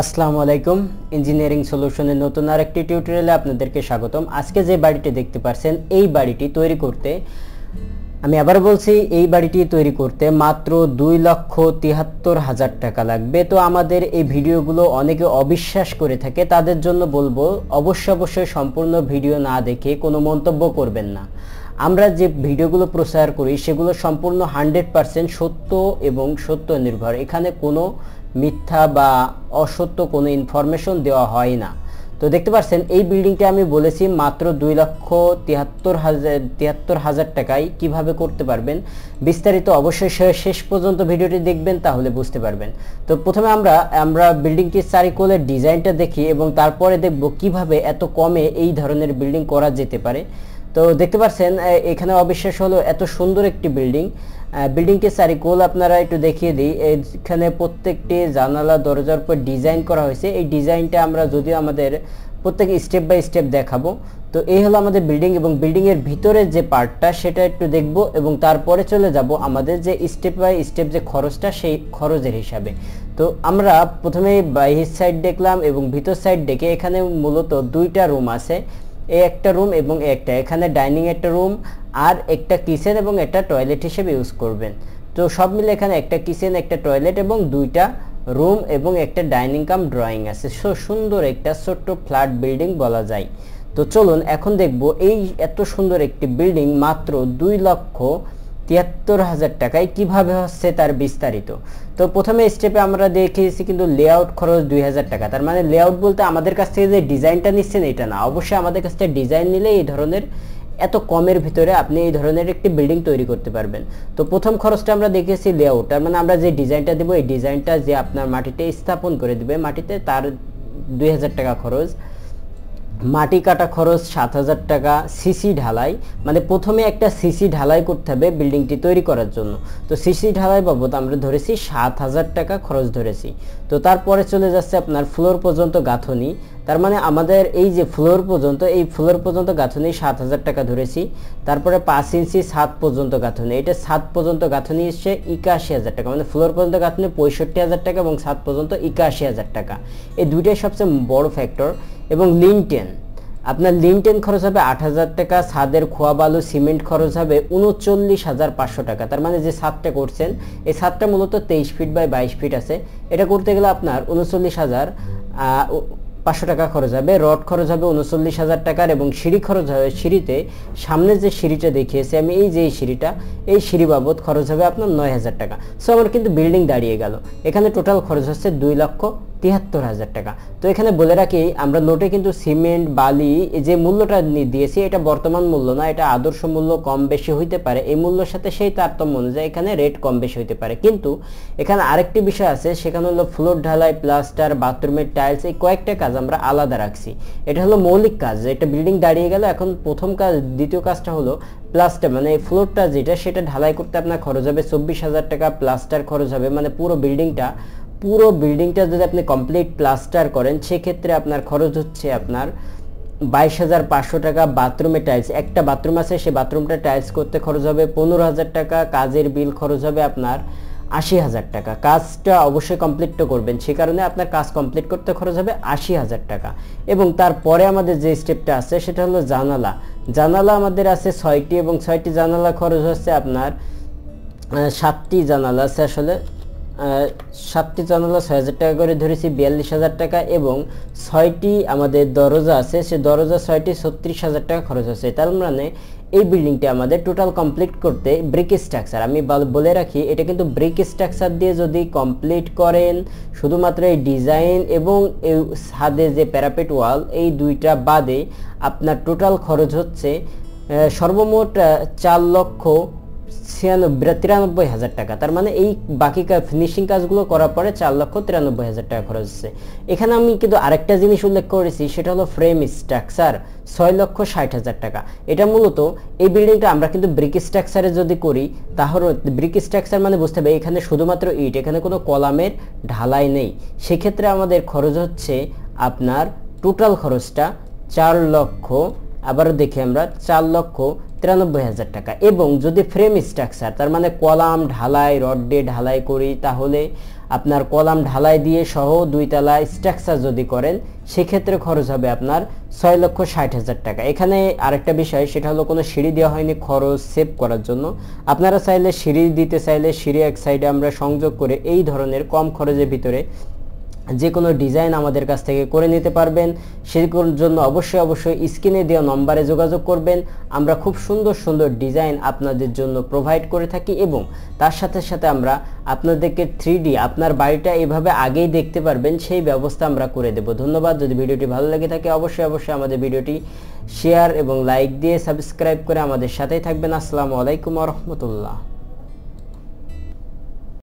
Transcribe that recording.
আসসালামু আলাইকুম ইঞ্জিনিয়ারিং সলিউশনের নতুন আরেকটি টিউটোরিয়ালে আপনাদেরকে স্বাগতম। আজকে যে বাড়িটি দেখতে পাচ্ছেন এই বাড়িটি তৈরি করতে আমি আবার বলছি এই বাড়িটি তৈরি করতে মাত্র 2,73,000 টাকা লাগবে। তো আমাদের এই ভিডিওগুলো অনেকে অবিশ্বাস করে থাকে, তাদের জন্য বলবো অবশ্যই সম্পূর্ণ ভিডিও না দেখে কোনো মন্তব্য করবেন না। আমরা যে ভিডিওগুলো প্রচার করি সেগুলো সম্পূর্ণ 100% সত্য এবং সত্য নির্ভর। এখানে কোনো মিথ্যা বা অসত্য কোনো ইনফরমেশন দেওয়া হয় না। তো দেখতে পাচ্ছেন এই বিল্ডিংটা আমি বলেছি মাত্র 2,73,000 টাকায় কিভাবে করতে পারবেন। বিস্তারিত অবশ্যই শেষ পর্যন্ত ভিডিওটি দেখবেন, তাহলে বুঝতে পারবেন। তো প্রথমে আমরা বিল্ডিংটির চারিকোণের ডিজাইনটা দেখি এবং তারপরে দেখব কিভাবে এত কমে এই ধরনের বিল্ডিং করা যেতে পারে। তো দেখতে পাচ্ছেন এখানে অবিশ্বাস হলো এত সুন্দর একটি বিল্ডিংটির চারিকোণ আপনারা একটু দেখিয়ে দিই। এখানে প্রত্যেকটি জানালা দরজার উপর ডিজাইন করা হয়েছে। এই ডিজাইনটা আমরা যদিও আমাদের প্রত্যেক স্টেপ বাই স্টেপ দেখাবো। তো এই হলো আমাদের বিল্ডিং এবং বিল্ডিংয়ের ভিতরে যে পার্টটা সেটা একটু দেখব এবং তারপরে চলে যাব আমাদের যে স্টেপ বাই স্টেপ যে খরচটা সেই খরচের হিসাবে। তো আমরা প্রথমে বাইরের সাইড দেখলাম এবং ভিতর সাইড দেখে এখানে মূলত দুইটা রুম আছে, এই একটা রুম এবং এখানে ডাইনিং একটা রুম আর একটা কিচেন এবং একটা টয়লেট হিসেবে ইউজ করবেন। তো সব মিলে এখানে একটা কিচেন, একটা টয়লেট এবং দুইটা রুম এবং একটা ডাইনিং কাম ড্রয়িং আছে। সুন্দর একটা ছোট্ট ফ্ল্যাট বিল্ডিং বলা যায়। তো চলুন এখন দেখব এই এত সুন্দর একটি বিল্ডিং মাত্র 2,73,000 টাকায় কিভাবে হচ্ছে তার বিস্তারিত। তো প্রথমে স্টেপে আমরা দেখিয়েছি কিন্তু লেআউট খরচ 2,000 টাকা। তার মানে লেআউট বলতে আমাদের কাছ থেকে যে ডিজাইনটা নিচ্ছেন এটা না, অবশ্যই আমাদের কাছ থেকে ডিজাইন নিলে এই ধরনের এত কমের ভিতরে আপনি এই ধরনের একটি বিল্ডিং তৈরি করতে পারবেন। তো প্রথম খরচটা আমরা দেখেছি লেআউট, তার মানে আমরা যে ডিজাইনটা দেবো এই ডিজাইনটা যে আপনার মাটিতে স্থাপন করে দেবে মাটিতে তার 2,000 টাকা খরচ। মাটি কাটা খরচ 7,000 টাকা। সিসি ঢালাই মানে প্রথমে একটা সিসি ঢালাই করতে হবে বিল্ডিংটি তৈরি করার জন্য। তো সিসি ঢালাই বাবদ আমরা ধরেছি 7,000 টাকা খরচ ধরেছি। তো তারপরে চলে যাচ্ছে আপনার ফ্লোর পর্যন্ত গাঁথনি, তার মানে আমাদের এই যে ফ্লোর পর্যন্ত গাঁথনি 7,000 টাকা ধরেছি। তারপরে 5 ইঞ্চি ছাদ পর্যন্ত গাঁথনি, এটা ছাদ পর্যন্ত গাঁথনি এসছে 81,000 টাকা, মানে ফ্লোর পর্যন্ত গাঁথনি 65,000 টাকা এবং ছাদ পর্যন্ত 81,000 টাকা। এই দুইটাই সবচেয়ে বড় ফ্যাক্টর। এবং লিনটেন, আপনার লিনটেন খরচ হবে 8,000 টাকা। ছাদের খোয়া বালু সিমেন্ট খরচ হবে 39,500 টাকা। তার মানে যে ছাদটা করছেন এই ছাদটা মূলত 23 ফিট বাই 22 ফিট আছে, এটা করতে গেলে আপনার 39,500 টাকা খরচ হবে। রড খরচ হবে 39,000 টাকার এবং সিঁড়ি খরচ হবে, সিঁড়িতে সামনে যে সিঁড়িটা দেখিয়েছি আমি এই যে এই সিঁড়ি বাবদ খরচ হবে আপনার 9,000 টাকা। সো আমার কিন্তু বিল্ডিং দাঁড়িয়ে গেল। এখানে টোটাল খরচ হচ্ছে 2,73,000 টাকা। তো এখানে বলে রাখি আমরা নোটে কিন্তু সিমেন্ট বালি যে মূল্যটা দিয়েছি এটা বর্তমান মূল্য না, এটা আদর্শ মূল্য, কম বেশি হইতে পারে। এই মূল্যের সাথে সেই তারতম্য অনুযায়ী এখানে রেট কম বেশি হইতে পারে। কিন্তু এখানে আরেকটি বিষয় আছে, সেখানে হলো ফ্লোর ঢালাই, প্লাস্টার, বাথরুমের টাইলস, এই কয়েকটা কাজ আমরা আলাদা রাখছি। এটা হলো মৌলিক কাজ, এটা বিল্ডিং দাঁড়িয়ে গেল। এখন প্রথম কাজ, দ্বিতীয় কাজটা হলো প্লাস্টার, মানে এই ফ্লোরটা সেটা ঢালাই করতে আপনার খরচ হবে 24,000 টাকা। প্লাস্টার খরচ হবে মানে পুরো বিল্ডিংটা যদি আপনি কমপ্লিট প্লাস্টার করেন সেক্ষেত্রে আপনার খরচ হচ্ছে আপনার 22,500 টাকা। বাথরুমে টাইলস, একটা বাথরুম আছে সেই বাথরুমটা টাইলস করতে খরচ হবে 15,000 টাকা। কাজের বিল খরচ হবে আপনার 80,000 টাকা। কাজটা অবশ্যই কমপ্লিট করবেন, সে কারণে আপনার কাজ কমপ্লিট করতে খরচ হবে 80,000 টাকা। এবং তারপরে আমাদের যে স্টেপটা আছে সেটা হলো জানালা আমাদের আছে 6টি এবং 6টি জানালা খরচ হচ্ছে আপনার 7টি জানালা আছে, আসলে 7টি জানালা 6,000 টাকা করে ধরেছি, 42,000 টাকা। এবং 6টি আমাদের দরজা আছে, সে দরজা 6টি 36,000 টাকা খরচ আছে। তার মানে এই বিল্ডিংটি আমাদের টোটাল কমপ্লিট করতে ব্রিক স্ট্রাকচার, আমি বলে রাখি এটা কিন্তু ব্রিক স্ট্রাকচার দিয়ে যদি কমপ্লিট করেন, শুধুমাত্র এই ডিজাইন এবং এই ছাদে যে প্যারাপেট ওয়াল এই দুইটা বাদে আপনার টোটাল খরচ হচ্ছে সর্বমোট 4,93,000 টাকা। তার মানে এই বাকি ফিনিশিং কাজগুলো করার পরে 4,93,000 টাকা খরচ হচ্ছে। এখানে আমি কিন্তু আরেকটা জিনিস উল্লেখ করেছি, সেটা হলো ফ্রেম স্ট্রাকচার 6,60,000 টাকা। এটা মূলত এই বিল্ডিংটা আমরা কিন্তু ব্রিক স্ট্রাকচারে যদি করি তাহলে ব্রিক স্ট্রাকচার মানে বুঝতে হবে এখানে শুধুমাত্র ইট, এখানে কোনো কলামের ঢালাই নেই। সেক্ষেত্রে আমাদের খরচ হচ্ছে আপনার টোটাল খরচটা 4,00,000, আবারও দেখি আমরা 93,000 টাকা। এবং যদি ফ্রেম স্ট্রাকচার তার মানে কলাম ঢালাই রড দিয়ে ঢালাই করি, তাহলে আপনার কলাম ঢালাই দিয়ে সহ 2 তলা স্ট্রাকচার যদি করেন সেক্ষেত্রে খরচ হবে আপনার 6,60,000 টাকা। এখানে আরেকটা বিষয়, সেটা হলো কোনো সিঁড়ি দেওয়া হয়নি খরচ সেভ করার জন্য। আপনারা চাইলে সিঁড়ি দিতে চাইলে সিঁড়ি এক সাইডে আমরা সংযোগ করে এই ধরনের কম খরচের ভিতরে যে কোনো ডিজাইন আমাদের কাছ থেকে করে নিতে পারবেন। সেগুলোর জন্য অবশ্যই স্ক্রিনে দেওয়া নম্বরে যোগাযোগ করবেন। আমরা খুব সুন্দর সুন্দর ডিজাইন আপনাদের জন্য প্রোভাইড করে থাকি এবং তার সাথে সাথে আমরা আপনাদেরকে 3D আপনার বাড়িটা এভাবে আগেই দেখতে পারবেন সেই ব্যবস্থা আমরা করে দেব। ধন্যবাদ। যদি ভিডিওটি ভালো লেগে থাকে অবশ্যই আমাদের ভিডিওটি শেয়ার এবং লাইক দিয়ে সাবস্ক্রাইব করে আমাদের সাথেই থাকবেন। আসসালামু আলাইকুম ওয়া রাহমাতুল্লাহ।